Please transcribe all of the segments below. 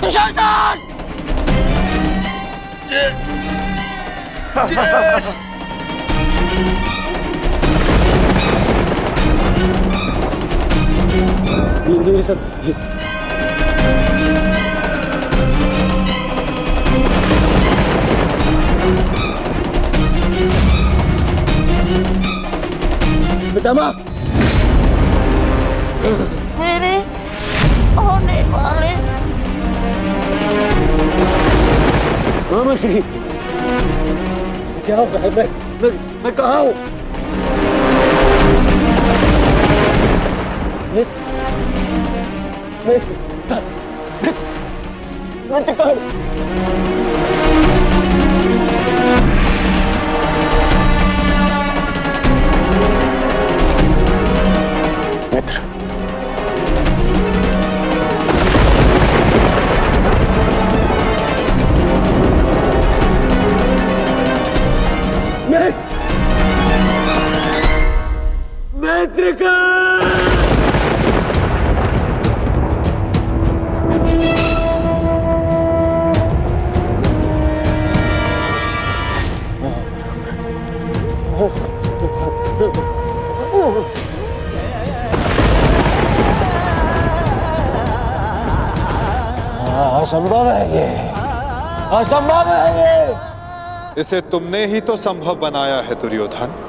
दुशासन! ये सब पितामह मेरे होने वाले मामा श्री, क्या होगा? मैं कहाँ हूँ? मित्र, मित्र का असंभव है ये, असंभव है ये। इसे तुमने ही तो संभव बनाया है दुर्योधन।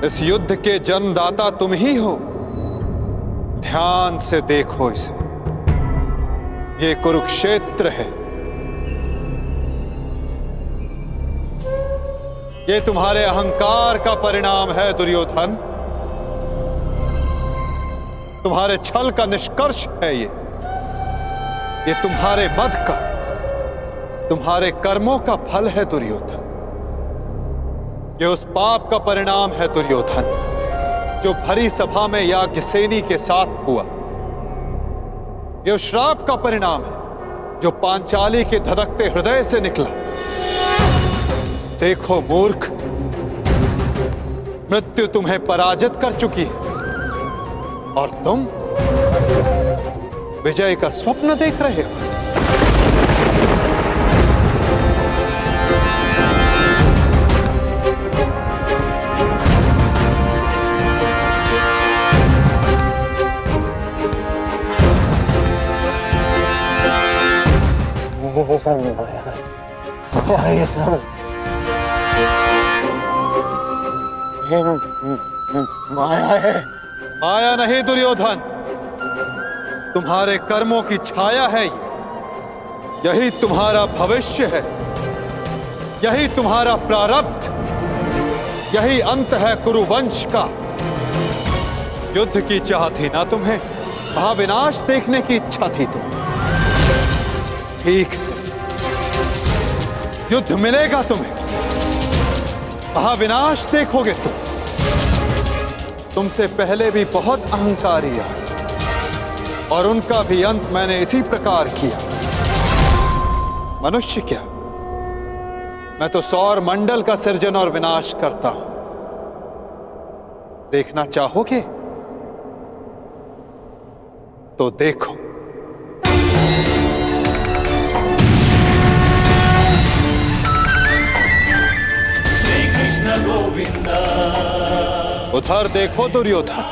इस युद्ध के जन्मदाता तुम ही हो। ध्यान से देखो इसे, ये कुरुक्षेत्र है। ये तुम्हारे अहंकार का परिणाम है दुर्योधन। तुम्हारे छल का निष्कर्ष है ये तुम्हारे मद का, तुम्हारे कर्मों का फल है दुर्योधन। ये उस पाप का परिणाम है दुर्योधन जो भरी सभा में याज्ञसेनी के साथ हुआ। ये उस श्राप का परिणाम है जो पांचाली के धधकते हृदय से निकला। देखो मूर्ख, मृत्यु तुम्हें पराजित कर चुकी है और तुम विजय का स्वप्न देख रहे हो। ये सब माया है। माया नहीं दुर्योधन, तुम्हारे कर्मों की छाया है ये। यही तुम्हारा भविष्य है, यही तुम्हारा प्रारब्ध, यही अंत है कुरुवंश का। युद्ध की चाह थी ना तुम्हें, महाविनाश देखने की इच्छा थी तुम्हें। ठीक है, युद्ध मिलेगा तुम्हें, महाविनाश देखोगे तुम। तुमसे पहले भी बहुत अहंकारी आए और उनका भी अंत मैंने इसी प्रकार किया। मनुष्य क्या, मैं तो सौर मंडल का सृजन और विनाश करता हूं। देखना चाहोगे तो देखो। उधर देखो दुर्योधन।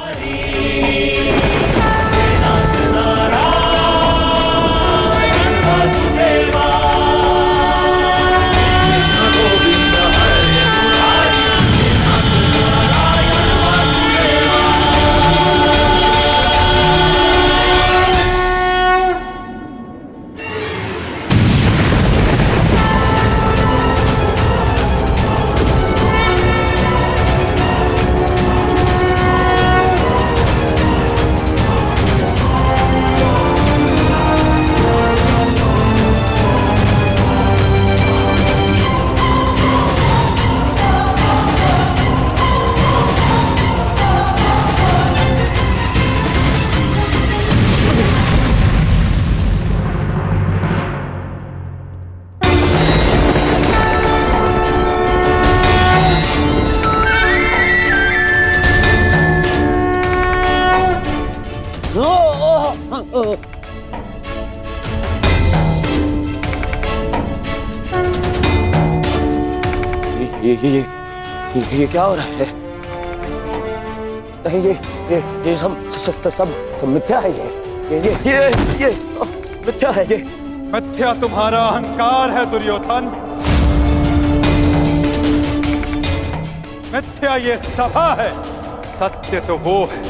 ये क्या हो रहा है? नहीं ये सब मिथ्या है। ये मिथ्या है। ये मिथ्या तुम्हारा अहंकार है दुर्योधन। मिथ्या ये सभा है। सत्य तो वो है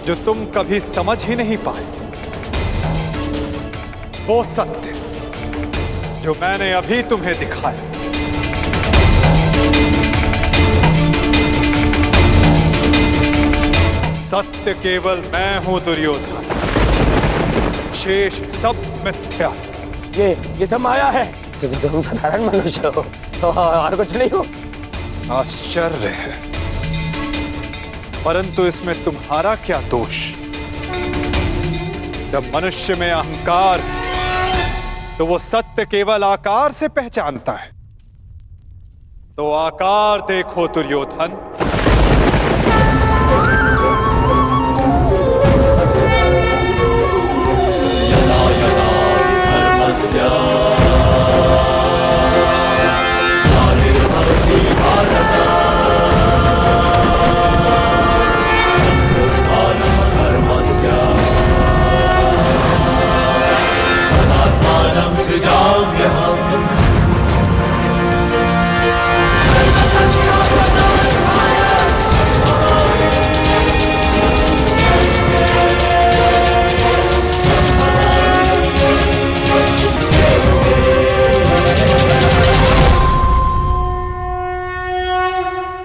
जो तुम कभी समझ ही नहीं पाए। वो सत्य जो मैंने अभी तुम्हें दिखाया। सत्य केवल मैं हूं दुर्योधन, शेष सब मिथ्या। ये सब माया है। तुम साधारण मनुष्य हो और कुछ नहीं हो। आश्चर्य है, परंतु इसमें तुम्हारा क्या दोष? जब मनुष्य में अहंकार तो वो सत्य केवल आकार से पहचानता है। तो आकार देखो दुर्योधन।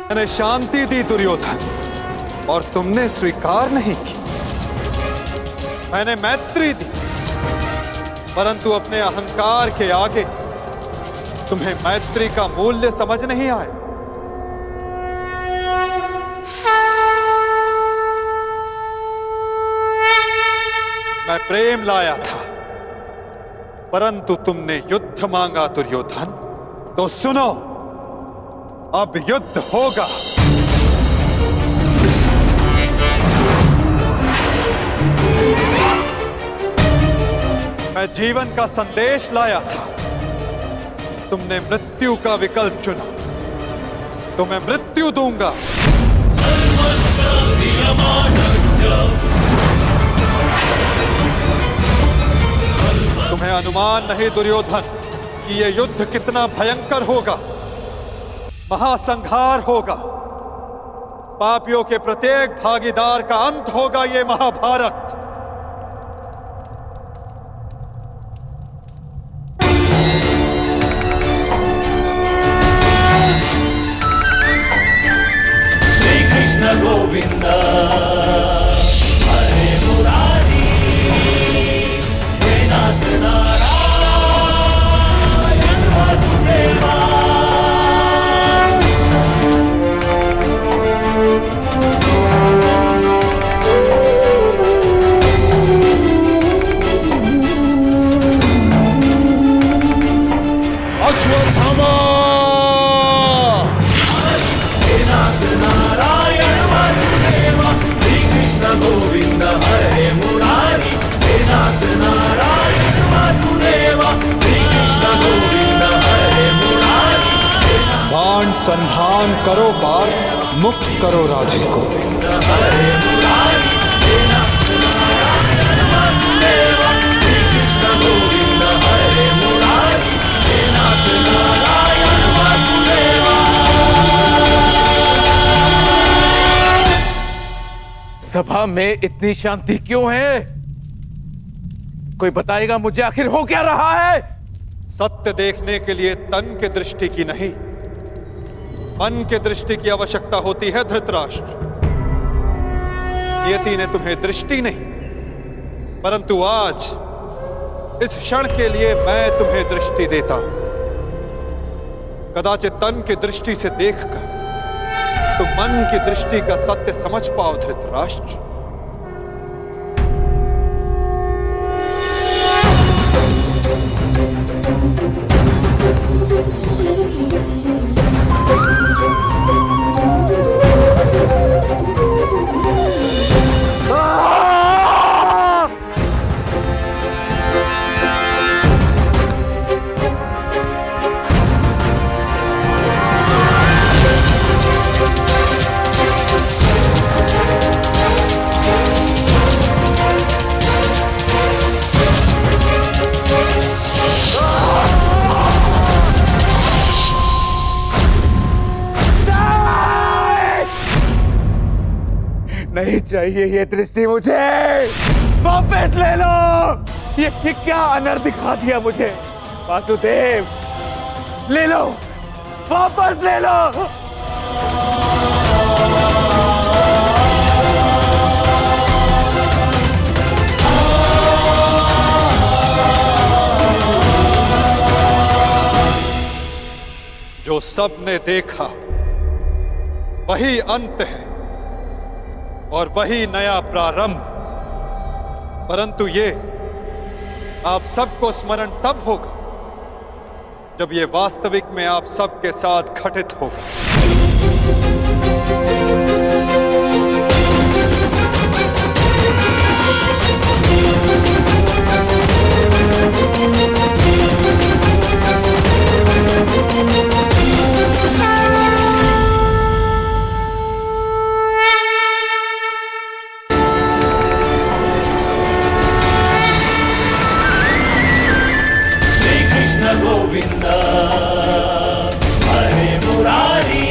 मैंने शांति दी दुर्योधन और तुमने स्वीकार नहीं की। मैंने मैत्री दी परंतु अपने अहंकार के आगे तुम्हें मैत्री का मूल्य समझ नहीं आया। मैं प्रेम लाया था परंतु तुमने युद्ध मांगा दुर्योधन। तो सुनो, अब युद्ध होगा। मैं जीवन का संदेश लाया था, तुमने मृत्यु का विकल्प चुना, तो मैं मृत्यु दूंगा। तुम्हें अनुमान नहीं दुर्योधन कि यह युद्ध कितना भयंकर होगा। महासंहार होगा। पापियों के प्रत्येक भागीदार का अंत होगा ये महाभारत। श्री कृष्ण गोविंद हरे मुरारी, हे नाथ नारायण वासुदेवा। गोविंद हरे मुरारी, हे नाथ नारायण वासुदेवा। श्री कृष्ण गोविंद हरे मुरारी। बाण संधान करो पार्थ, मुक्त करो राधे को। हरे मुरारी, हे नाथ नारायण वासुदेवा। श्री कृष्ण गोविंद हरे मुरारी, हे नाथ नारायण वासुदेवा। सभा में इतनी शांति क्यों है? कोई बताएगा मुझे आखिर हो क्या रहा है? सत्य देखने के लिए तन के दृष्टि की नहीं, मन के दृष्टि की आवश्यकता होती है धृतराष्ट्र। नियति ने तुम्हें दृष्टि नहीं परंतु आज इस क्षण के लिए मैं तुम्हें दृष्टि देता हूं। कदाचित तन की दृष्टि से देखकर तो मन की दृष्टि का सत्य समझ पाओ धृतराष्ट्र। नहीं चाहिए ये दृष्टि मुझे। वापस ले लो। ये क्या अनर्थ दिखा दिया मुझे। वासुदेव, ले लो, वापस ले लो। जो सबने देखा वही अंत है और वही नया प्रारंभ। परंतु ये आप सबको स्मरण तब होगा जब ये वास्तविक में आप सबके साथ घटित होगा। गोविंद हरे मुरारी,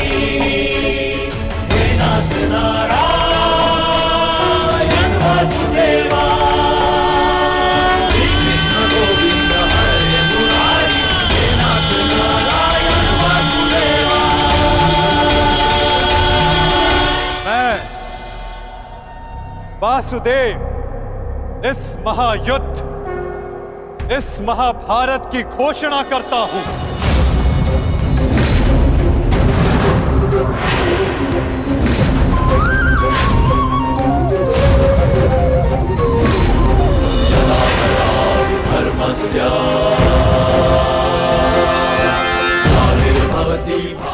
हे नाथ नारायण वासुदेवा। श्री कृष्ण गोविंद हरे मुरारी, हे नाथ नारायण वासुदेवा। मैं वासुदेव इस महायुद्ध, इस महाभारत की घोषणा करता हूं।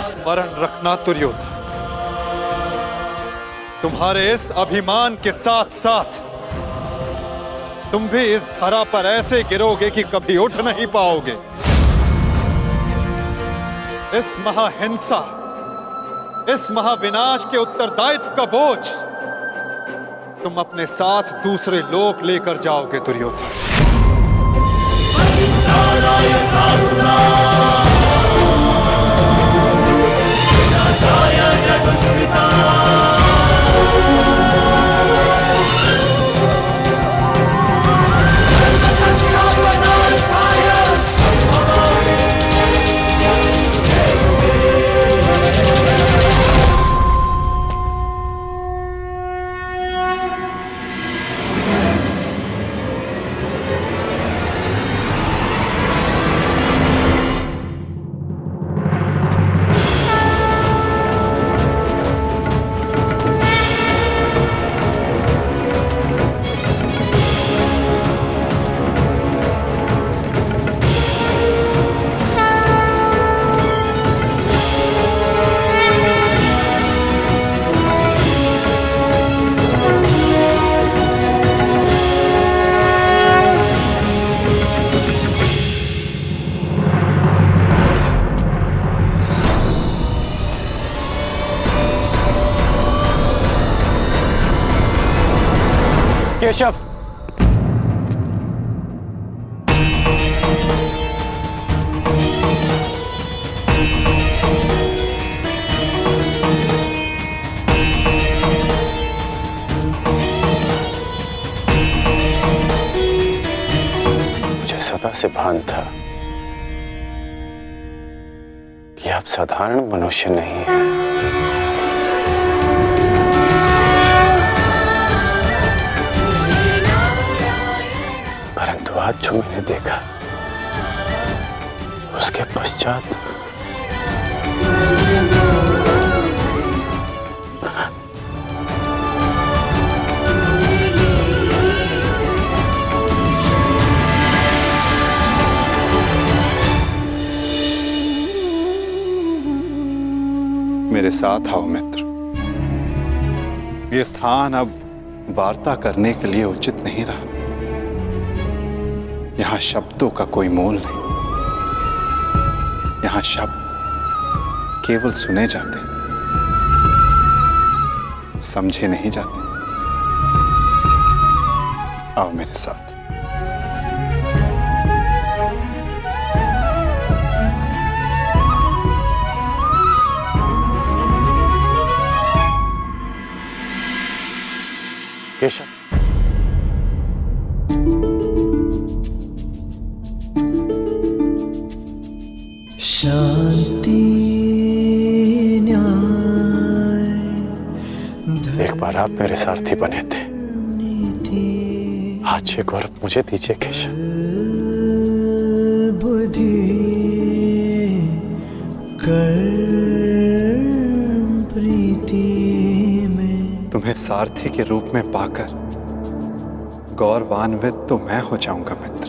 स्मरण रखना दुर्योधन, तुम्हारे इस अभिमान के साथ साथ तुम भी इस धरा पर ऐसे गिरोगे कि कभी उठ नहीं पाओगे। इस महाहिंसा, इस महाविनाश के उत्तरदायित्व का बोझ तुम अपने साथ दूसरे लोक लेकर जाओगे दुर्योधन। केशव, मुझे सदा से भान था कि आप साधारण मनुष्य नहीं हैं। परंतु आज जो मैंने देखा उसके पश्चात मेरे साथ आओ मित्र। ये स्थान अब वार्ता करने के लिए उचित नहीं रहा। यहां शब्दों का कोई मोल नहीं। यहां शब्द केवल सुने जाते, समझे नहीं जाते। आओ मेरे साथ। केशव, शांति न्याय एक बार आप मेरे सारथी बने थे, आज ये गौरव मुझे दीजिए केशव। बुद्धि कर्म प्रीति में। तुम्हें सारथी के रूप में पाकर गौरवान्वित तो मैं हो जाऊंगा मित्र।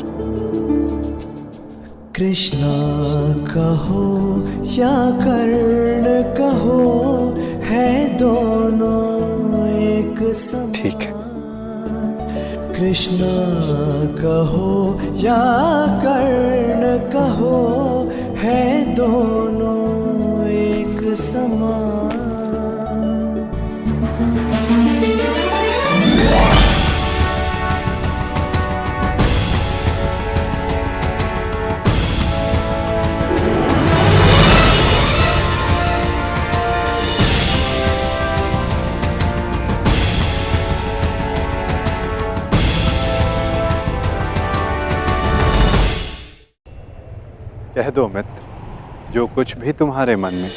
कृष्णा कहो या कर्ण कहो, है दोनों एक समान। ठीक है। कृष्णा कहो या कर्ण कहो, है दोनों एक समान। कह दो मित्र, जो कुछ भी तुम्हारे मन में।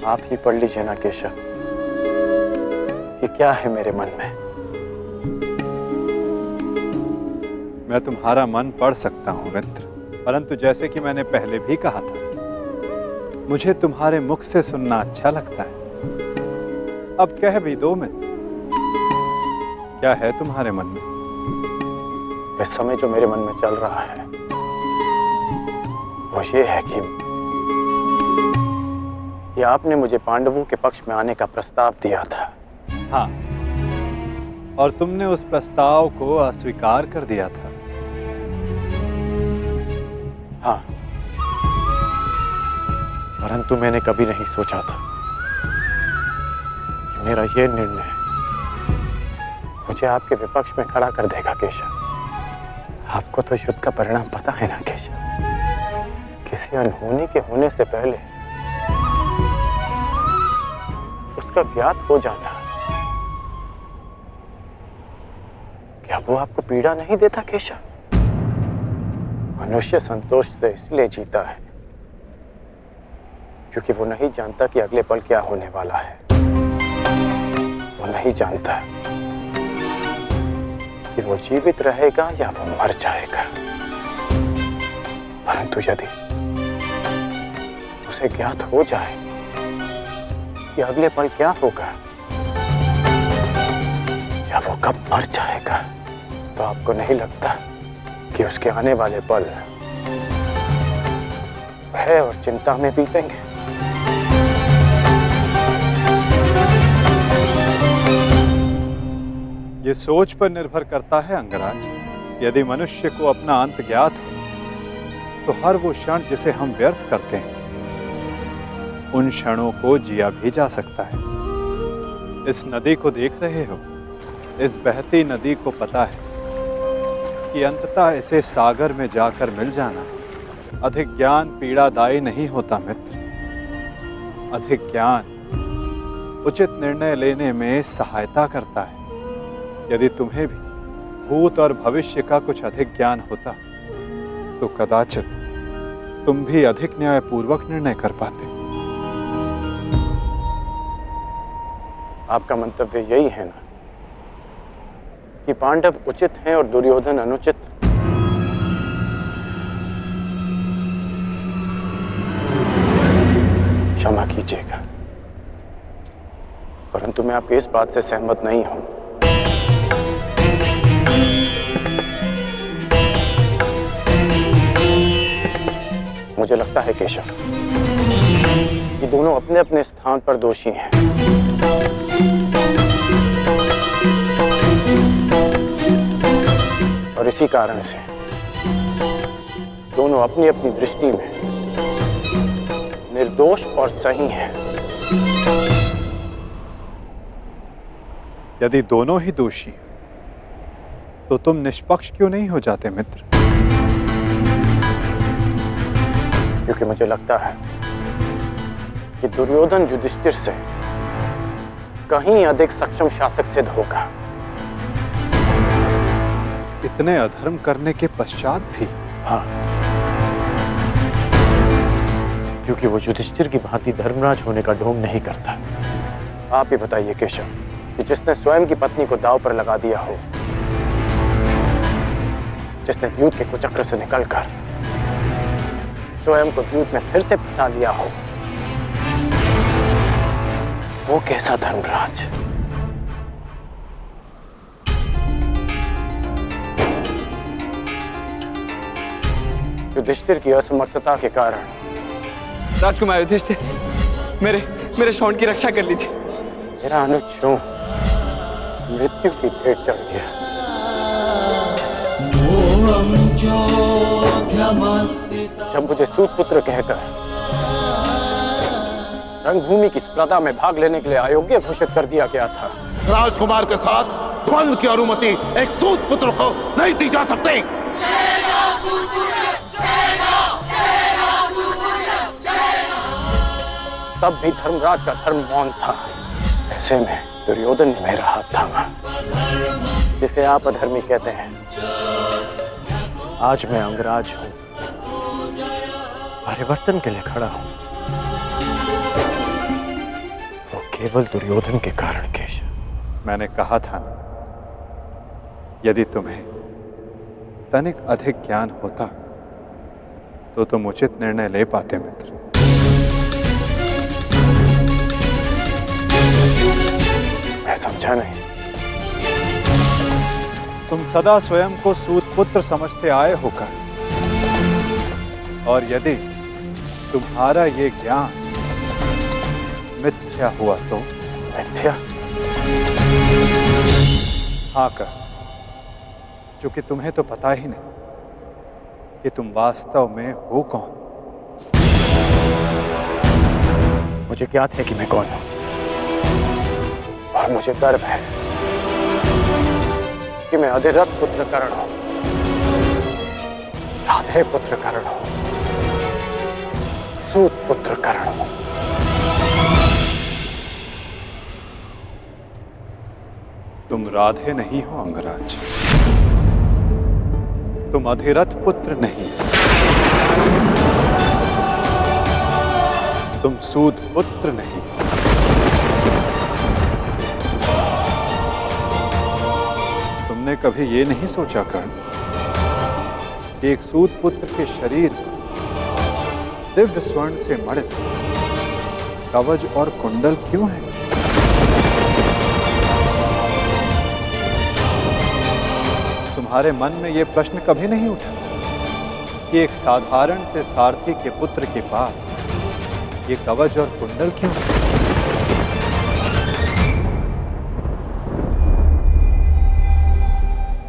आप ही पढ़ लीजिए ना केशव कि क्या है मेरे मन में। मैं तुम्हारा मन पढ़ सकता हूँ मित्र, परंतु जैसे कि मैंने पहले भी कहा था, मुझे तुम्हारे मुख से सुनना अच्छा लगता है। अब कह भी दो मित्र, क्या है तुम्हारे मन में? इस समय जो मेरे मन में चल रहा है वो ये है कि आपने मुझे पांडवों के पक्ष में आने का प्रस्ताव दिया था। हाँ, और तुमने उस प्रस्ताव को अस्वीकार कर दिया था। हाँ, परंतु मैंने कभी नहीं सोचा था कि मेरा ये निर्णय मुझे आपके विपक्ष में खड़ा कर देगा केशव। आपको तो युद्ध का परिणाम पता है ना केशव। किसी अनहोनी के होने से पहले उसका ज्ञात हो जाना, क्या वो आपको पीड़ा नहीं देता केशव? मनुष्य संतोष से इसलिए जीता है क्योंकि वो नहीं जानता कि अगले पल क्या होने वाला है। वो नहीं जानता कि वो जीवित रहेगा या वो मर जाएगा। परंतु यदि उसे ज्ञात हो जाए कि अगले पल क्या होगा या वो कब मर जाएगा, तो आपको नहीं लगता कि उसके आने वाले पल भय और चिंता में बीतेंगे? ये सोच पर निर्भर करता है अंगराज। यदि मनुष्य को अपना अंत ज्ञात हो तो हर वो क्षण जिसे हम व्यर्थ करते हैं, उन क्षणों को जिया भी जा सकता है। इस नदी को देख रहे हो? इस बहती नदी को पता है कि अंततः इसे सागर में जाकर मिल जाना। अधिक ज्ञान पीड़ादायी नहीं होता मित्र। अधिक ज्ञान उचित निर्णय लेने में सहायता करता है। यदि तुम्हें भी भूत और भविष्य का कुछ अधिक ज्ञान होता तो कदाचित तुम भी अधिक न्यायपूर्वक निर्णय कर पाते। आपका मंतव्य यही है ना कि पांडव उचित हैं और दुर्योधन अनुचित? क्षमा कीजिएगा, परंतु मैं आपकी इस बात से सहमत नहीं हूं। मुझे लगता है केशव कि दोनों अपने अपने स्थान पर दोषी हैं। और इसी कारण से दोनों अपनी अपनी दृष्टि में निर्दोष और सही हैं। यदि दोनों ही दोषी हैं, तो तुम निष्पक्ष क्यों नहीं हो जाते मित्र? क्योंकि मुझे लगता है कि दुर्योधन युधिष्ठिर से कहीं अधिक सक्षम शासक सिद्ध होगा। इतने अधर्म करने के पश्चात भी? हाँ, क्योंकि वो युधिष्ठिर की भांति धर्मराज होने का ढोंग नहीं करता। आप ही बताइए केशव, कि जिसने स्वयं की पत्नी को दांव पर लगा दिया हो, जिसने द्यूत के कुचक्र से निकलकर स्वयं को द्यूत में फिर से फंसा लिया हो, वो कैसा धर्मराज? युधिष्ठिर की असमर्थता के कारण। राजकुमार युधिष्ठिर, मेरे शौंड की रक्षा कर लीजिए। मेरा अनुज क्यों मृत्यु की भेंट चढ़ गया? जब मुझे सूतपुत्र कहकर रंगभूमि की स्पर्धा में भाग लेने के लिए अयोग्य घोषित कर दिया गया था, राजकुमार के साथ द्वंद्व की अनुमति एक सूतपुत्र को नहीं दी जा सकती। तब भी धर्मराज का धर्म मौन था। ऐसे में दुर्योधन ने मेरा हाथ थामा, जिसे आप अधर्मी कहते हैं। आज मैं अंगराज हूं, परिवर्तन के लिए खड़ा हूं, वो केवल दुर्योधन के कारण। केशव, मैंने कहा था ना, यदि तुम्हें तनिक अधिक ज्ञान होता तो तुम उचित निर्णय ले पाते मित्र। मैं समझा नहीं। तुम सदा स्वयं को सूतपुत्र समझते आए होकर, और यदि तुम्हारा ये ज्ञान मिथ्या हुआ तो? मिथ्या? हाँ कर, क्योंकि तुम्हें तो पता ही नहीं कि तुम वास्तव में हो कौन। मुझे ज्ञात है कि मैं कौन हूं, और मुझे गर्व है कि मैं अधिरथ पुत्र कर्ण हूं, राधे पुत्र कर्ण हूं, सूत पुत्र कर्ण हूं। तुम राधे नहीं हो अंगराज, तुम अधिरथ पुत्र नहीं, तुम सूत पुत्र नहीं। तुमने कभी ये नहीं सोचा कर्ण कि एक सूत पुत्र के शरीर पर दिव्य स्वर्ण से मड़ित कवच और कुंडल क्यों है? तुम्हारे मन में यह प्रश्न कभी नहीं उठा कि एक साधारण से सारथी के पुत्र के पास ये कवच और कुंडल क्यों?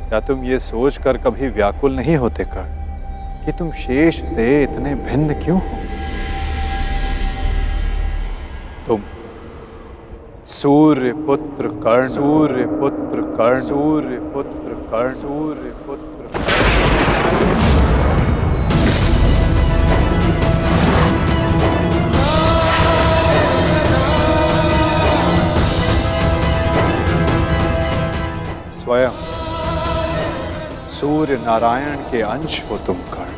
क्या तुम ये सोचकर कभी व्याकुल नहीं होते कर्ण कि तुम शेष से इतने भिन्न क्यों हो? तुम सूर्य पुत्र कर्ण, सूर्य पुत्र कर्ण, सूर्य पुत्र कर्ण, सूर्य पुत्र कर्ण। स्वयं सूर्य नारायण के अंश हो तुम कर्ण।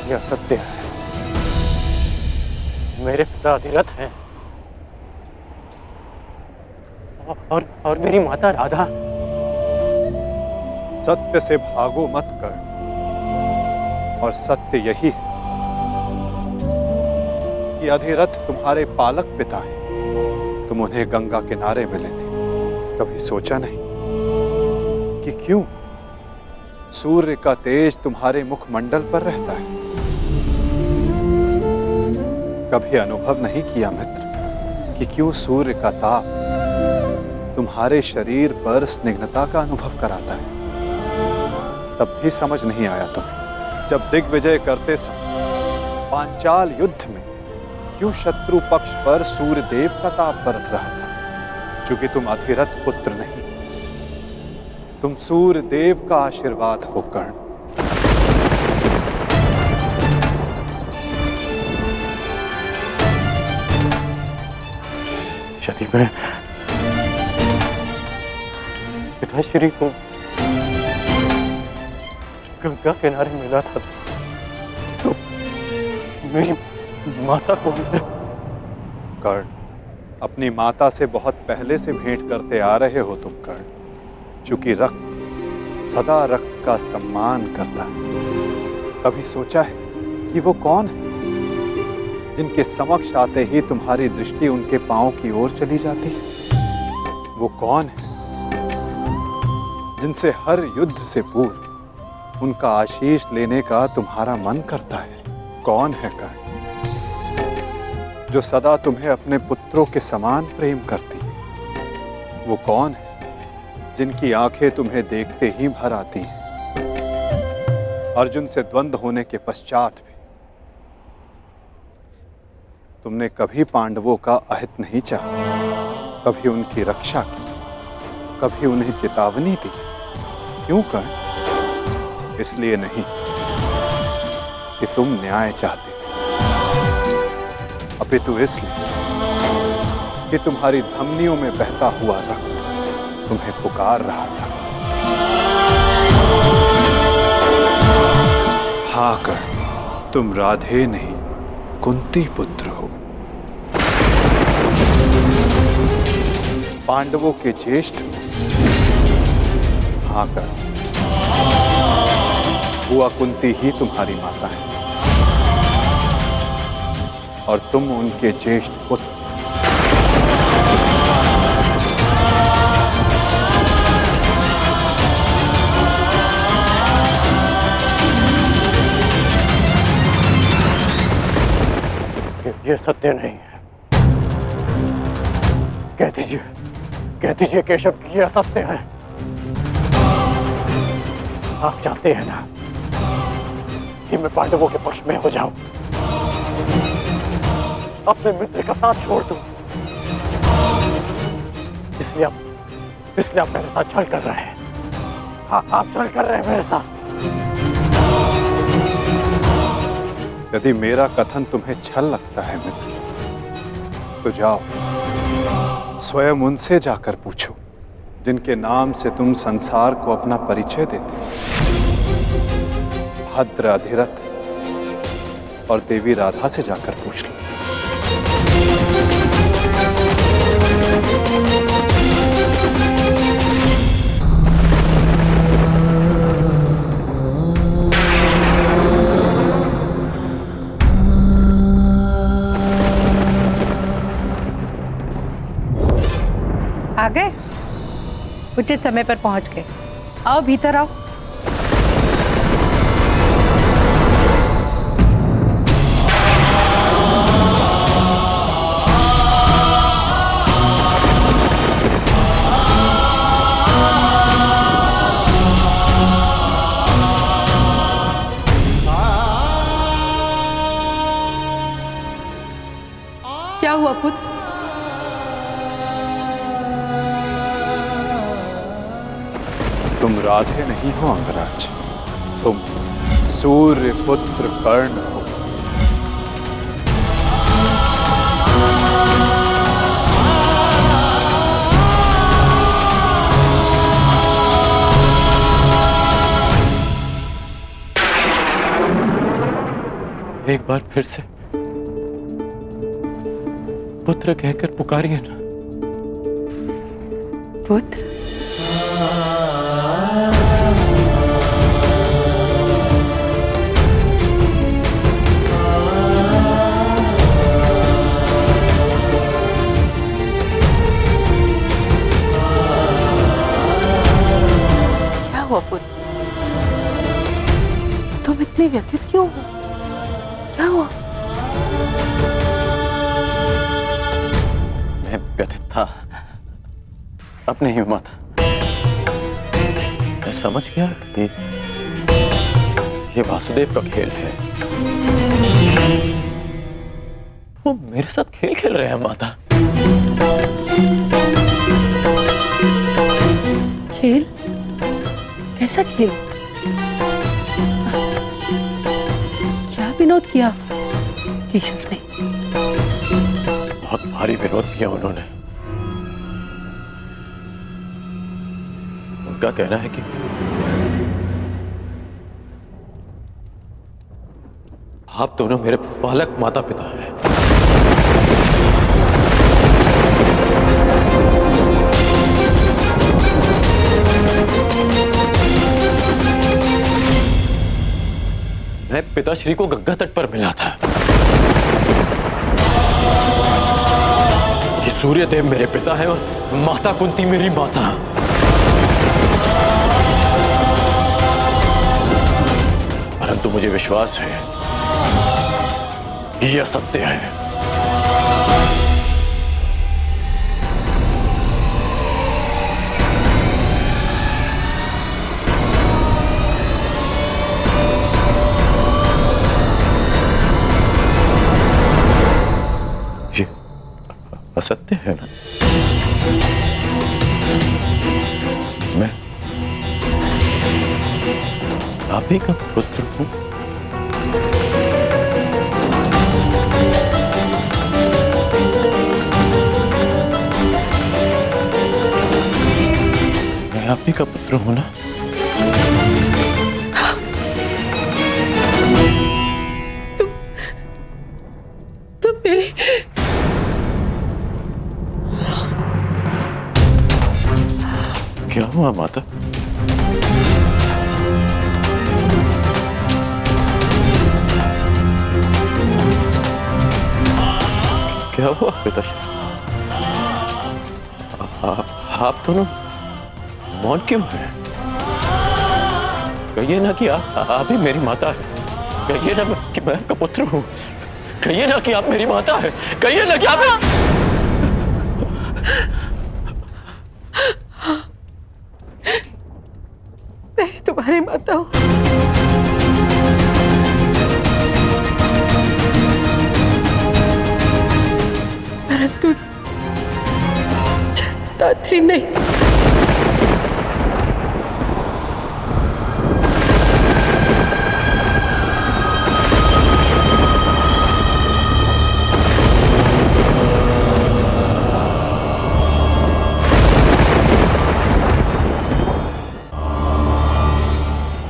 यह सत्य है, मेरे पिता अधिरथ हैं, और मेरी माता राधा। सत्य से भागो मत कर्ण, और सत्य यही है कि अधिरथ तुम्हारे पालक पिता हैं। तुम उन्हें गंगा किनारे मिले थे, कभी सोचा नहीं कि क्यों सूर्य का तेज तुम्हारे मुखमंडल पर रहता है? कभी अनुभव नहीं किया मित्र कि क्यों सूर्य का ताप तुम्हारे शरीर पर स्निग्धता का अनुभव कराता है? तब भी समझ नहीं आया तुम्हें जब दिग्विजय करते समय पांचाल युद्ध में क्यों शत्रु पक्ष पर सूर्य देव का ताप बरस रहा था? क्योंकि तुम अधिरथ पुत्र नहीं, तुम सूर्य देव का आशीर्वाद हो कर्ण। यदि मैं पिताश्री को गंगा किनारे मिला था तो मेरी माता को कर्ण, अपनी माता से बहुत पहले से भेंट करते आ रहे हो तुम कर्ण, क्योंकि रक्त सदा रक्त का सम्मान करता है। कभी सोचा है कि वो कौन है जिनके समक्ष आते ही तुम्हारी दृष्टि उनके पांव की ओर चली जाती है? वो कौन है जिनसे हर युद्ध से पूर्व उनका आशीष लेने का तुम्हारा मन करता है? कौन है कर्ण जो सदा तुम्हें अपने पुत्रों के समान प्रेम करती है? वो कौन है जिनकी आंखें तुम्हें देखते ही भर आती हैं? अर्जुन से द्वंद्व होने के पश्चात भी तुमने कभी पांडवों का अहित नहीं चाहा, कभी उनकी रक्षा की, कभी उन्हें चेतावनी दी। क्यों कर्ण? इसलिए नहीं कि तुम न्याय चाहते, अपितु इसलिए कि तुम्हारी धमनियों में बहता हुआ रक्त तुम्हें पुकार रहा था। हाँ कर्ण, तुम राधे नहीं कुंती पुत्र हो, पांडवों के ज्येष्ठ हो। हाँ कर्ण, बुआ कुंती ही तुम्हारी माता है और तुम उनके ज्येष्ठ पुत्र। ये सत्य नहीं है। कह दीजिए केशव कि यह सत्य है। आप चाहते हैं ना कि मैं पांडवों के पक्ष में हो जाऊं, अपने मित्र का साथ छोड़ दूं, इसलिए आप मेरे साथ छल कर रहे हैं। हाँ, आप छल कर रहे हैं मेरे साथ। यदि मेरा कथन तुम्हें छल लगता है मित्र, तो जाओ स्वयं उनसे जाकर पूछो जिनके नाम से तुम संसार को अपना परिचय देते हो। भद्र, अधिरथ और देवी राधा से जाकर पूछ लो। आ गए? उचित समय पर पहुंच गए। आओ भीतर आओ। क्या हुआ पुत्र? तुम राधे नहीं हो अंगराज, तुम सूर्य पुत्र कर्ण हो। एक बार फिर से पुत्र कहकर पुकारिए ना। पुत्र? तुम इतने व्यथित क्यों हो? क्या हुआ? मैं व्यथित था अपने ही माता। मैं समझ गया कि ये वासुदेव का खेल है। वो मेरे साथ खेल खेल रहे हैं माता। खेल? कैसा खेल? क्या विनोद किया केशव ने? बहुत भारी विरोध किया उन्होंने। आपका कहना है कि आप दोनों मेरे बालक माता पिता हैं। मैं पिताश्री को गंगा तट पर मिला था। ये सूर्यदेव मेरे पिता हैं और माता कुंती मेरी माता। परंतु मुझे विश्वास है कि यह सत्य है। ये असत्य है ना? मैं आप ही का पुत्र हूं। मैं आप ही का पुत्र हूं ना? तुम मेरे क्या हुआ माता? क्या हुआ पिताश्री? आप दोनों मौन क्यों हैं? कहिए ना कि आप ही मेरी माता है। कहिए ना कि मैं आपका पुत्र हूं। कहिए ना कि आप मेरी माता है। कहिए ना कि आप मैं तुम्हारी माता हूँ। परंतु दात्री नहीं।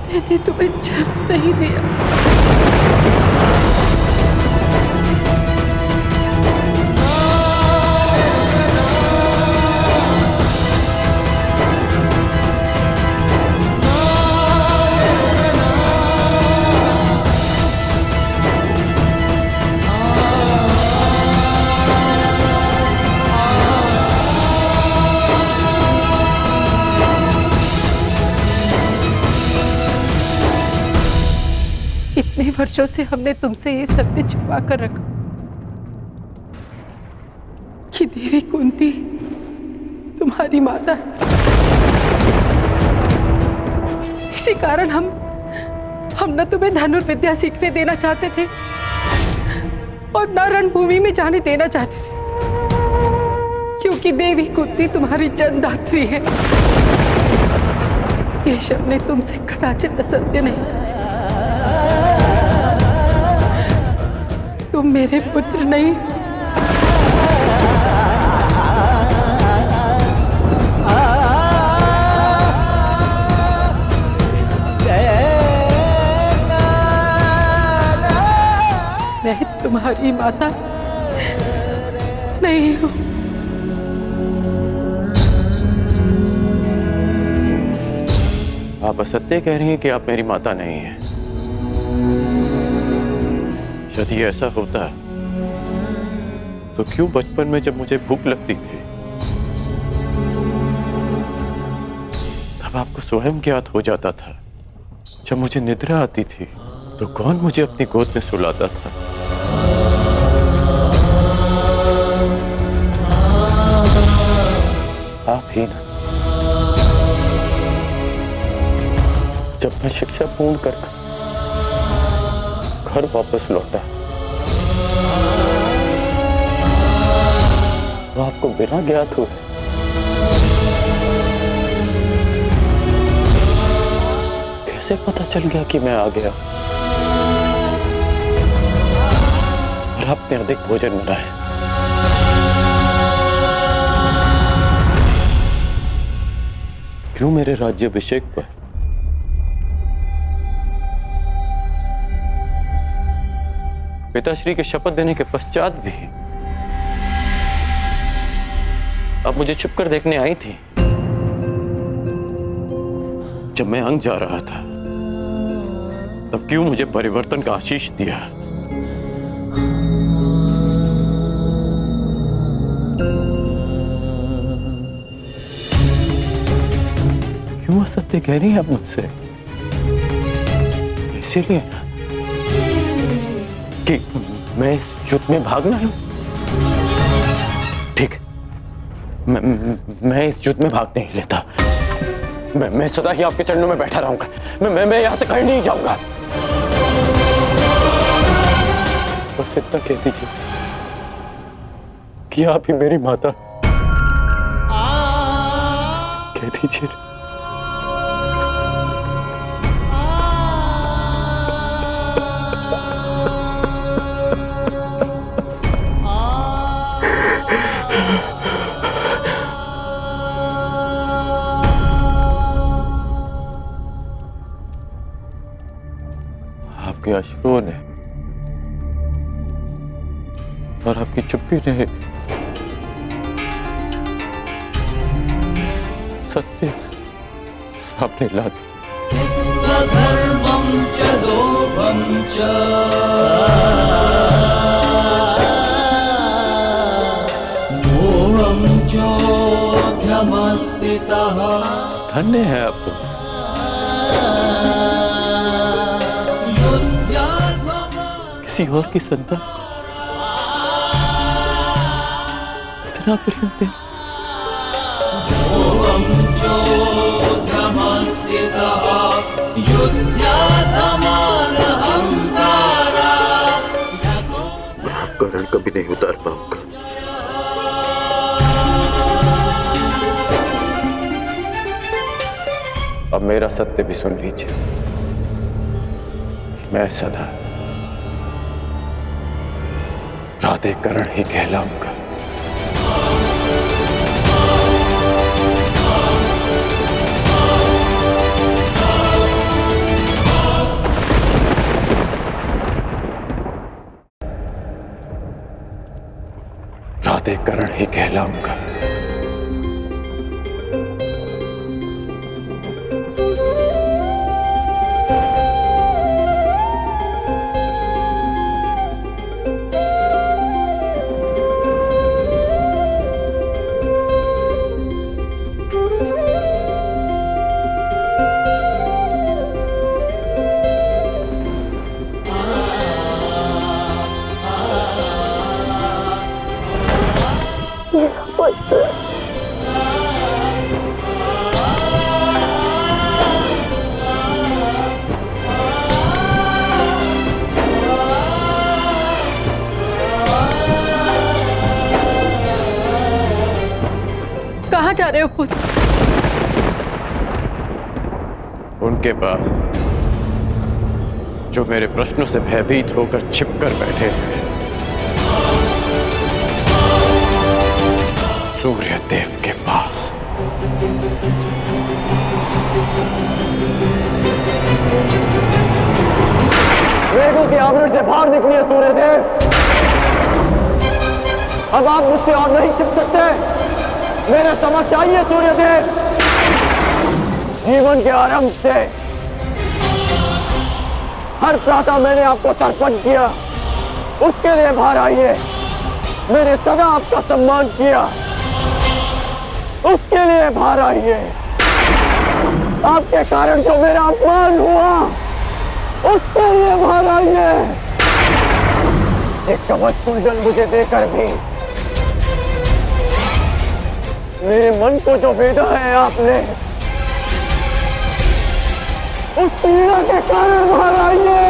मैंने तुम्हें जन्म नहीं दिया। इतने वर्षों से हमने तुमसे ये सत्य छुपा कर रखा कि देवी कुंती तुम्हारी माता है। इसी कारण हम न तुम्हें धनुर्विद्या सीखने देना चाहते थे और न रणभूमि में जाने देना चाहते थे, क्योंकि देवी कुंती तुम्हारी जन्मदात्री है। केशव ने तुमसे कदाचित असत्य नहीं कहा। तुम मेरे पुत्र नहीं। मैं तुम्हारी माता नहीं हूं। आप असत्य कह रही हैं कि आप मेरी माता नहीं हैं। यदि ऐसा होता तो क्यों बचपन में जब मुझे भूख लगती थी तब आपको स्वयं ज्ञात हो जाता था? जब मुझे निद्रा आती थी तो कौन मुझे अपनी गोद में सुलाता था? आप ही ना। जब मैं शिक्षा पूर्ण कर घर वापस लौटा तो आपको बिना ज्ञात हुए कैसे पता चल गया कि मैं आ गया और आपने अधिक भोजन बनाया? क्यों मेरे राज्याभिषेक पर पिताश्री के शपथ देने के पश्चात भी आप मुझे छुपकर देखने आई थी जब मैं अंग जा रहा था? तब क्यों मुझे परिवर्तन का आशीष दिया? क्यों असत्य कह रही है आप मुझसे? इसीलिए कि मैं इस युद्ध में भागना हूं। ठीक, मैं इस युद्ध में भाग नहीं लेता। मैं सदा ही आपके चरणों में बैठा रहूंगा। मैं यहां से कहीं नहीं जाऊंगा। बस इतना कह दीजिए कि आप ही मेरी माता। कह दीजिए। आपके अश्रुओं ने और आपकी चुप्पी ने सत्य सामने ला दिया। धर्मं च लोभं च मोहं चोऽध्यमस्थितः। धन्य है आप तो। किसी और की संतान इतना प्रेम दे। मैं आपका ऋण कभी नहीं उतार पाऊंगा। अब मेरा सत्य भी सुन लीजिए। मैं सदा प्राधिकरण ही कहलाऊंगा। प्राधिकरण ही कहलाऊंगा। कहाँ जा रहे हो पुत्र? उनके पास जो मेरे प्रश्नों से भयभीत होकर छिपकर बैठे हैं। सूर्य देव के पास। मेघों के आवरण से बाहर निकलिए सूर्यदेव। अब आप मुझसे और नहीं छिप सकते। मेरे समक्ष आइए सूर्यदेव। जीवन के आरंभ से हर प्रातः मैंने आपको तर्पण किया, उसके लिए बाहर आइए। मैंने सदा आपका सम्मान किया, उसके लिए बाहर आइए। आपके कारण जो मेरा अपमान हुआ, उसके लिए बाहर आइए। एक कवच कुंडल मुझे देकर भी मेरे मन को जो भेदा है आपने, उस पीड़ा के कारण बाहर आइए।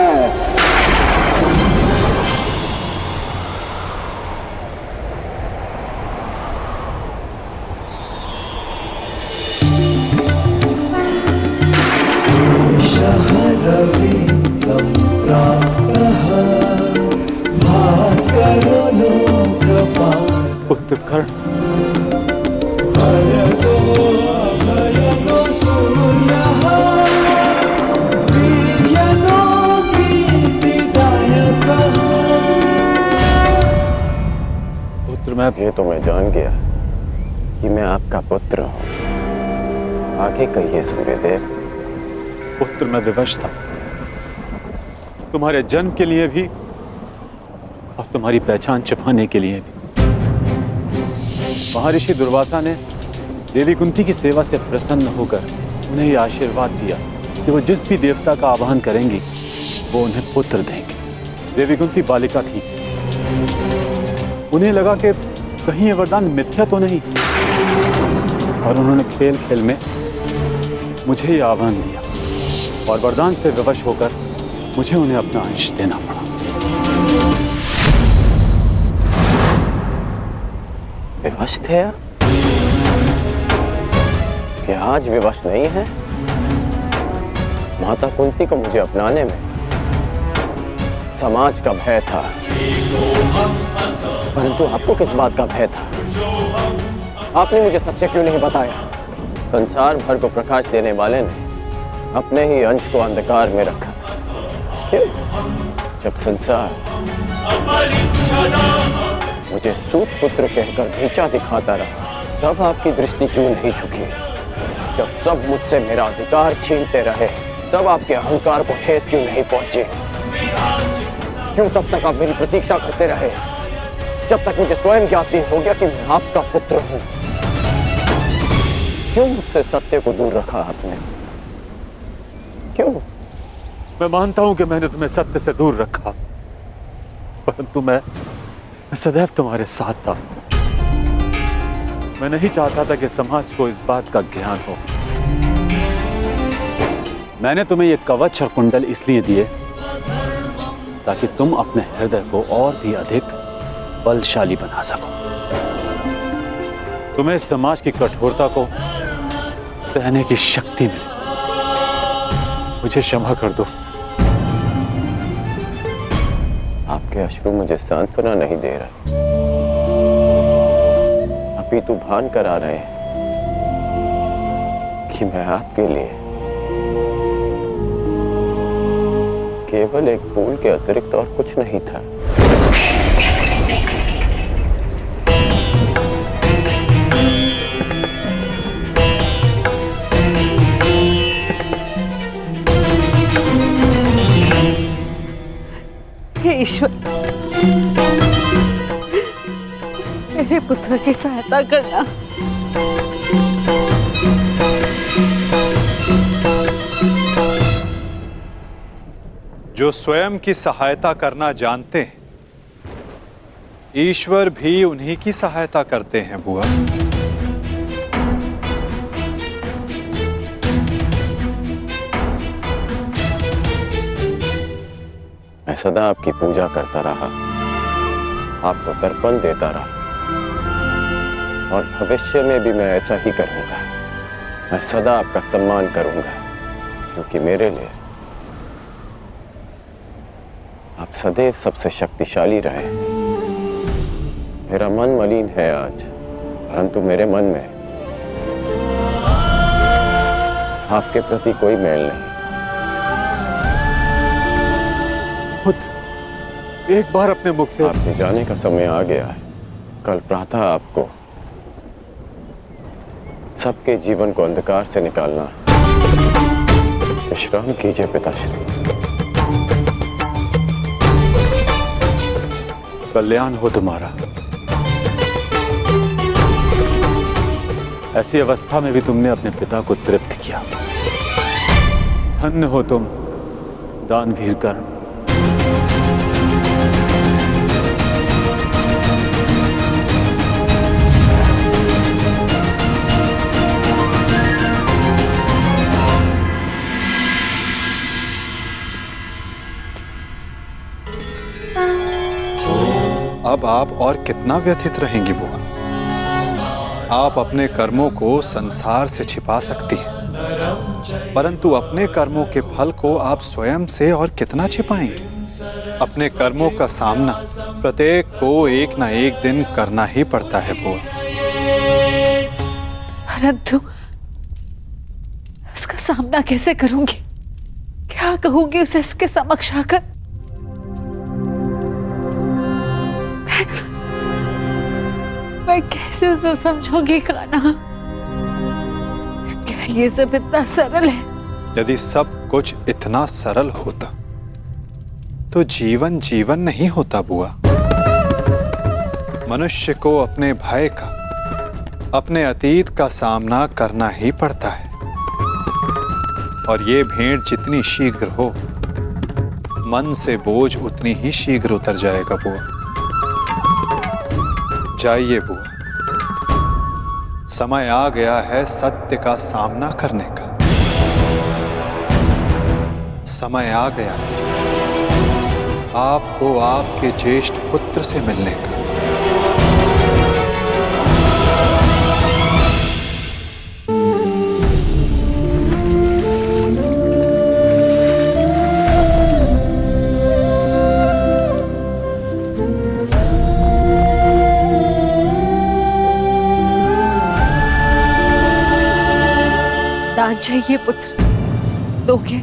रवि संप्राप्तः भास्करो लोकपाल। उत्कर्ण भयगो अभयगो पुत्र मैं ये तो मैं जान गया कि मैं आपका पुत्र हूँ। आगे कहिए सूर्यदेव। पुत्र मैं विवश था, तुम्हारे जन्म के लिए भी और तुम्हारी पहचान छिपाने के लिए भी। महर्षि दुर्वासा ने देवी कुंती की सेवा से प्रसन्न होकर उन्हें यह आशीर्वाद दिया कि वो जिस भी देवता का आवाहन करेंगी वो उन्हें पुत्र देंगे। देवी कुंती बालिका थी, उन्हें लगा कि कहीं ये वरदान मिथ्या तो नहीं, और उन्होंने खेल खेल में मुझे ये आह्वान दिया और वरदान से विवश होकर मुझे उन्हें अपना अंश देना पड़ा। विवश थे आप? कि आज विवश नहीं है? माता कुंती को मुझे अपनाने में समाज का भय था, परंतु आपको किस बात का भय था? आपने मुझे सत्य क्यों नहीं बताया? संसार भर को प्रकाश देने वाले ने अपने ही अंश को अंधकार में रखा। क्यों? जब संसार मुझे सूत पुत्र कहकर नीचा दिखाता रहा, तब आपकी दृष्टि क्यों नहीं झुकी? जब सब मुझसे मेरा अधिकार छीनते रहे, तब आपके अहंकार को ठेस क्यों नहीं पहुंची? क्यों तब तक आप मेरी प्रतीक्षा करते रहे, जब तक मुझे स्वयं ज्ञात हो गया कि मैं आपका पुत्र हूं? क्यों मुझसे सत्य को दूर रखा आपने? क्यों? मैं मानता हूं कि मैंने तुम्हें सत्य से दूर रखा, परंतु मैं सदैव तुम्हारे साथ था। मैं नहीं चाहता था कि समाज को इस बात का ज्ञान हो। मैंने तुम्हें ये कवच और कुंडल इसलिए दिए ताकि तुम अपने हृदय को और भी अधिक बलशाली बना सको। तुम्हें समाज की कठोरता को सहने की शक्ति मिले। मुझे क्षमा कर दो। आपके अश्रु मुझे सांत्वना नहीं दे रहे, अपितु भान करा रहे हैं कि मैं आपके लिए केवल एक फूल के अतिरिक्त और कुछ नहीं था। हे ईश्वर, मेरे पुत्र की सहायता करना। जो स्वयं की सहायता करना जानते हैं, ईश्वर भी उन्हीं की सहायता करते हैं बुआ। मैं सदा आपकी पूजा करता रहा, आपको तर्पण देता रहा, और भविष्य में भी मैं ऐसा ही करूंगा। मैं सदा आपका सम्मान करूंगा, क्योंकि मेरे लिए आप सदैव सबसे शक्तिशाली रहे। मेरा मन मलिन है आज, परंतु मेरे मन में आपके प्रति कोई मैल नहीं। एक बार अपने मुख से आपके जाने का समय आ गया है। कल प्रातः आपको सबके जीवन को अंधकार से निकालना है। विश्राम कीजिए पिताश्री। कल्याण हो तुम्हारा। ऐसी अवस्था में भी तुमने अपने पिता को तृप्त किया। धन्य हो तुम दानवीर कर्ण। अब आप और कितना व्यथित रहेंगी बुआ? आप अपने कर्मों को संसार से छिपा सकती हैं, परंतु अपने कर्मों के फल को आप स्वयं से और कितना छिपाएंगी? अपने कर्मों का सामना प्रत्येक को एक ना एक दिन करना ही पड़ता है बुआ। परंतु उसका सामना कैसे करूंगी? क्या कहूंगी उसे इसके समक्ष मैं कैसे उसे समझाऊंगी कान्हा? क्या ये सब इतना सरल है? यदि सब कुछ इतना सरल होता तो जीवन जीवन नहीं होता बुआ। मनुष्य को अपने भय का, अपने अतीत का सामना करना ही पड़ता है। और ये भेंट जितनी शीघ्र हो, मन से बोझ उतनी ही शीघ्र उतर जाएगा बुआ। जाइए बुआ, समय आ गया है सत्य का सामना करने का। समय आ गया है आपको आपके ज्येष्ठ पुत्र से मिलने का। दान चाहिए पुत्र, दोगे?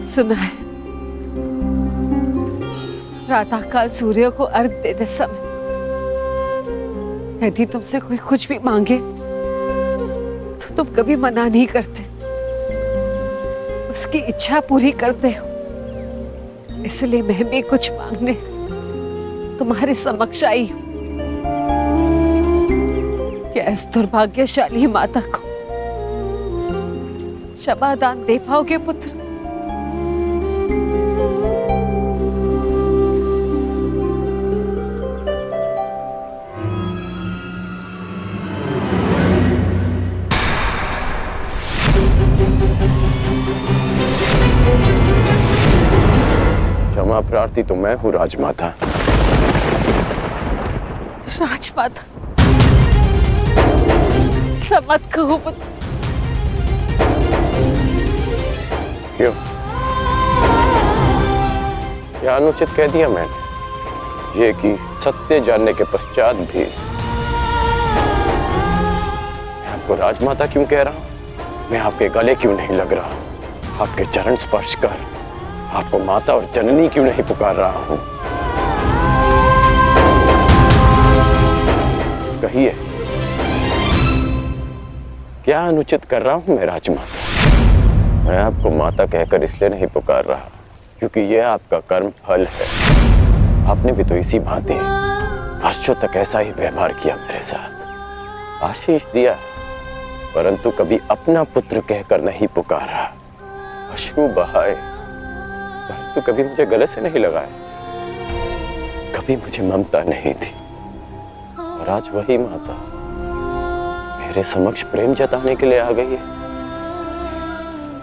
सुना है, प्रातःकाल सूर्य को अर्घ देते समय यदि तुमसे कोई कुछ भी मांगे तो तुम कभी मना नहीं करते, उसकी इच्छा पूरी करते हो। इसलिए मैं भी कुछ मांगने तुम्हारे समक्ष आई हूं। क्या इस दुर्भाग्यशाली माता को क्षमा दान दे पाओगे पुत्र? क्षमा प्रार्थी तो मैं हूँ राजमाता। राजमाता ऐसा मत कहो पुत्र। क्यों? क्या अनुचित कह दिया मैंने? ये कि सत्य जानने के पश्चात भी मैं आपको राजमाता क्यों कह रहा हूं? मैं आपके गले क्यों नहीं लग रहा हूं? आपके चरण स्पर्श कर आपको माता और जननी क्यों नहीं पुकार रहा हूं? कहिए, क्या अनुचित कर रहा हूं मैं राजमाता? मैं आपको माता कहकर इसलिए नहीं पुकार रहा क्योंकि यह आपका कर्म फल है। आपने भी तो इसी भांति वर्षों तक ऐसा ही व्यवहार किया मेरे साथ, आशीष दिया, परंतु कभी अपना पुत्र कहकर नहीं पुकारा, अश्रु बहाए परंतु कभी मुझे गले से नहीं लगाया, कभी मुझे ममता नहीं थी। और आज वही माता मेरे समक्ष प्रेम जताने के लिए आ गई है।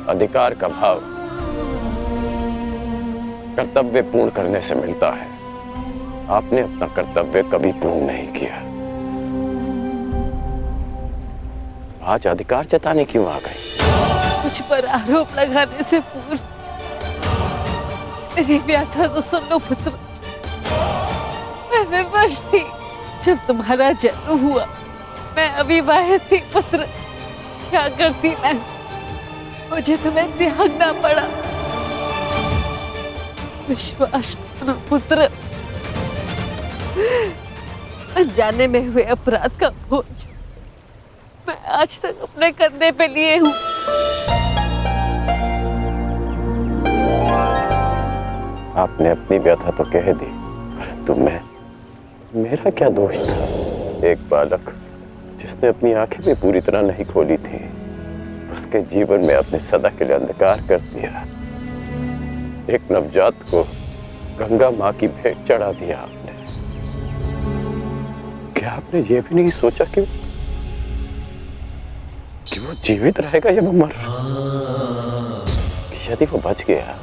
अधिकार का भाव कर्तव्य पूर्ण करने से मिलता है। आपने अपना कर्तव्य कभी पूर्ण नहीं किया, आज अधिकार जताने क्यों आ गई? मुझ पर आरोप लगाने से पूर्व मेरी व्याथा तो सुन लो पुत्र। मैं विवश थी जब तुम्हारा जन्म हुआ, मैं अविवाहित थी पुत्र। क्या करती मैं? मुझे तुम्हें त्यागना पड़ा। विश्वास मानो पुत्र, अनजाने में हुए अपराध का बोझ मैं आज तक अपने कंधे पे लिए हूँ। आपने अपनी व्यथा तो कह दी, परंतु मेरा क्या दोष था? एक बालक जिसने अपनी आंखें भी पूरी तरह नहीं खोली थी, उसके जीवन में आपने सदा के लिए अंधकार कर दिया। एक नवजात को गंगा माँ की भेंट चढ़ा दिया आपने। क्या आपने ये भी नहीं सोचा कि वो जीवित रहेगा या वो मर? यदि वो बच गया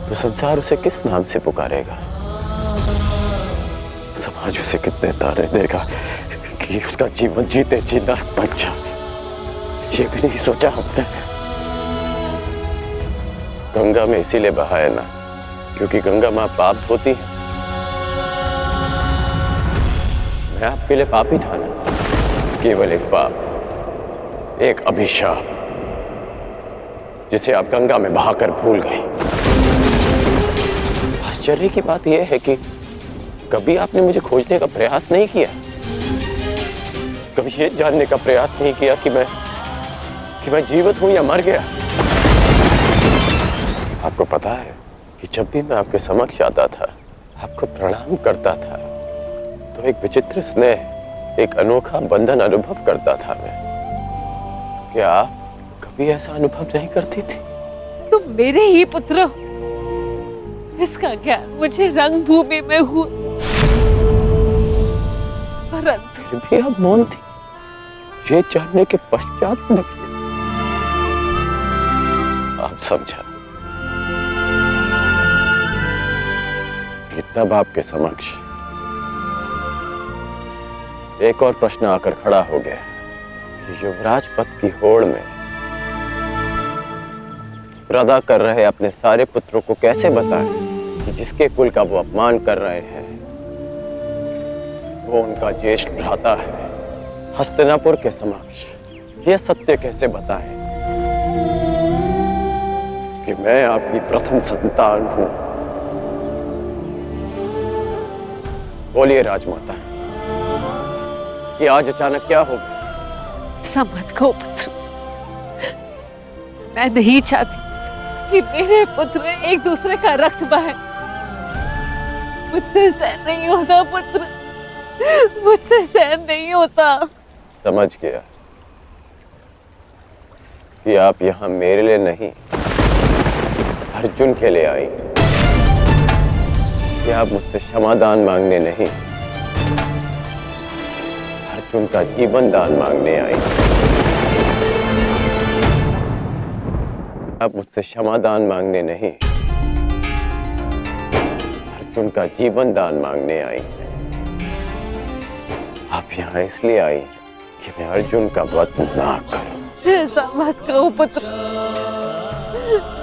तो संसार उसे किस नाम से पुकारेगा? समाज उसे कितने ताने देगा कि उसका जीवन जीते जी नरक बन जाए? ये भी नहीं सोचा हमने। गंगा में इसीलिए बहाया ना क्योंकि गंगा माँ पाप धोती है। मैं आपके लिए पापी था ना, केवल एक पाप, एक अभिशाप जिसे आप गंगा में बहाकर भूल गए। आश्चर्य की बात यह है कि कभी आपने मुझे खोजने का प्रयास नहीं किया, कभी ये जानने का प्रयास नहीं किया कि मैं जीवित हूं या मर गया। आपको पता है कि जब भी मैं आपके समक्ष आता था, आपको प्रणाम करता था, तो एक विचित्र स्नेह, एक अनोखा बंधन अनुभव करता था मैं। क्या आप कभी ऐसा अनुभव नहीं करती थी? तुम मेरे ही पुत्र हो, इसका ज्ञान मुझे रंगभूमि में हुआ, परंतु फिर भी आप मौन थी। ये जानने के पश्चात में आप समझा कि तब आपके समक्ष एक और प्रश्न आकर खड़ा हो गया कि युवराज पद की होड़ में प्रदा कर रहे अपने सारे पुत्रों को कैसे बताएं कि जिसके कुल का वो अपमान कर रहे हैं वो उनका ज्येष्ठ भ्राता है। हस्तिनापुर के समक्ष ये सत्य कैसे बताएं कि मैं आपकी प्रथम संतान हूं। बोलिए राजमाता, ये आज अचानक क्या हो गया? समझ गो पुत्र, मैं नहीं चाहती कि मेरे पुत्र एक दूसरे का रक्त बहे। मुझसे सहन नहीं होता पुत्र, मुझसे सहन नहीं होता। समझ गया कि आप यहाँ मेरे लिए नहीं, अर्जुन के लिए आई, कि आप मुझसे क्षमादान मांगने नहीं, अर्जुन का जीवन दान मांगने आई। आप मुझसे क्षमादान मांगने नहीं, अर्जुन का जीवन दान मांगने आई। आप यहाँ इसलिए आई कि मैं अर्जुन का वध ना करूं। ऐसा मत कहो पुत्र,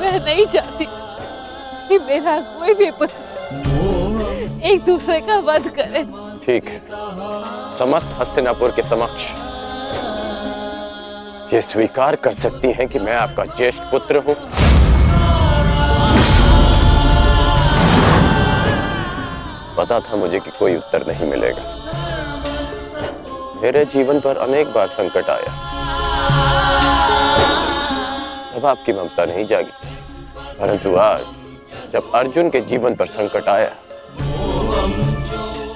मैं नहीं चाहती कि मेरा कोई भी पुत्र एक दूसरे का वध करे। ठीक है, समस्त हस्तिनापुर के समक्ष ये स्वीकार कर सकती हैं कि मैं आपका ज्येष्ठ पुत्र हूं। पता था मुझे कि कोई उत्तर नहीं मिलेगा। मेरे जीवन पर अनेक बार संकट आया, तब आपकी ममता नहीं जागी, परंतु आज जब अर्जुन के जीवन पर संकट आया,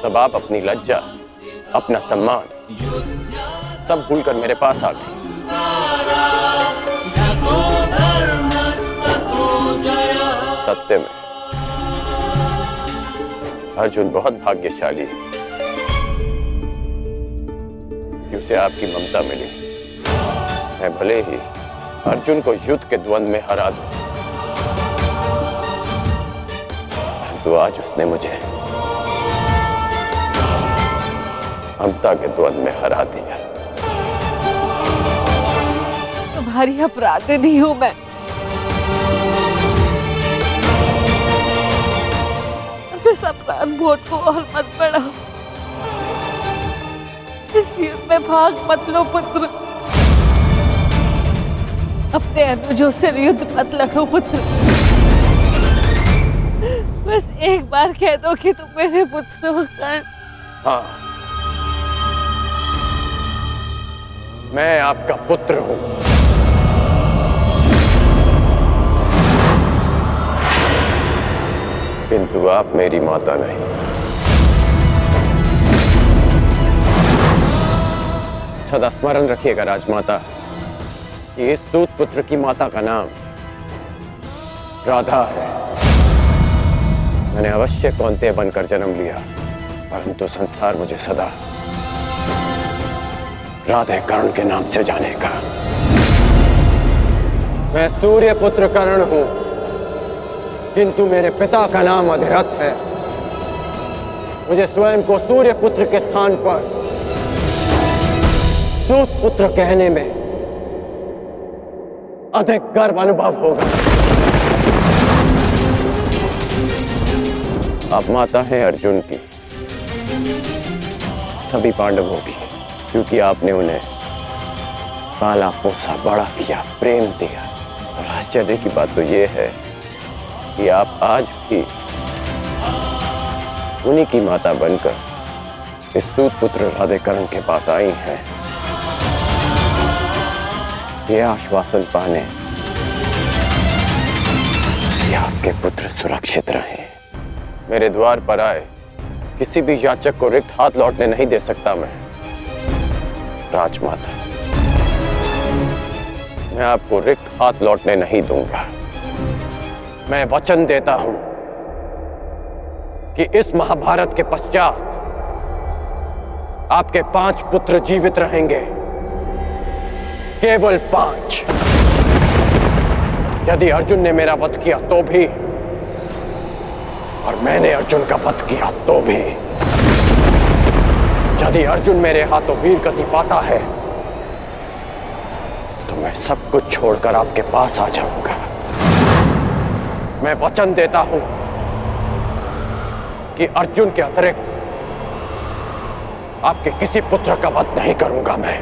तब आप अपनी लज्जा, अपना सम्मान सब भूलकर मेरे पास आ गए। सत्य में अर्जुन बहुत भाग्यशाली है कि उसे आपकी ममता मिली। मैं भले ही अर्जुन को युद्ध के द्वंद्व में हरा दूं, परंतु आज उसने मुझे ममता के द्वंद्व में हरा दिया। तुम्हारी अपराधी नहीं हूं मैं, इस अपराध बोध को और मत बढ़ाओ। इस युद्ध में भाग मत लो पुत्र, अपने अनुजों से युद्ध मत लड़ो पुत्र। बस एक बार कह दो कि तुम मेरे पुत्र हो। हाँ, मैं आपका पुत्र हूं, किंतु आप मेरी माता नहीं। सदा स्मरण रखिएगा राजमाता कि इस सूत पुत्र की माता का नाम राधा है। मैंने अवश्य कौंतेय बनकर जन्म लिया, परंतु संसार मुझे सदा राधे कर्ण के नाम से जानेगा। मैं सूर्य पुत्र कर्ण हूं, किंतु मेरे पिता का नाम अधिरथ है। मुझे स्वयं को सूर्य पुत्र के स्थान पर सूत पुत्र कहने में अधिक गर्व अनुभव होगा। आप माता हैं अर्जुन की, सभी पांडवों की, क्योंकि आपने उन्हें पाला पोसा बड़ा किया, प्रेम दिया। और आश्चर्य की बात तो ये है कि आप आज भी उन्हीं की माता बनकर इस सूत पुत्र राधेकरण के पास आई हैं, ये आश्वासन पाने कि आपके पुत्र सुरक्षित रहें। मेरे द्वार पर आए किसी भी याचक को रिक्त हाथ लौटने नहीं दे सकता मैं। राजमाता, मैं आपको रिक्त हाथ लौटने नहीं दूंगा। मैं वचन देता हूं कि इस महाभारत के पश्चात आपके 5 पुत्र जीवित रहेंगे, केवल 5। यदि अर्जुन ने मेरा वध किया तो भी, और मैंने अर्जुन का वध किया तो भी। यदि अर्जुन मेरे हाथों वीर गति पाता है तो मैं सब कुछ छोड़कर आपके पास आ जाऊंगा। मैं वचन देता हूं कि अर्जुन के अतिरिक्त आपके किसी पुत्र का वध नहीं करूंगा मैं।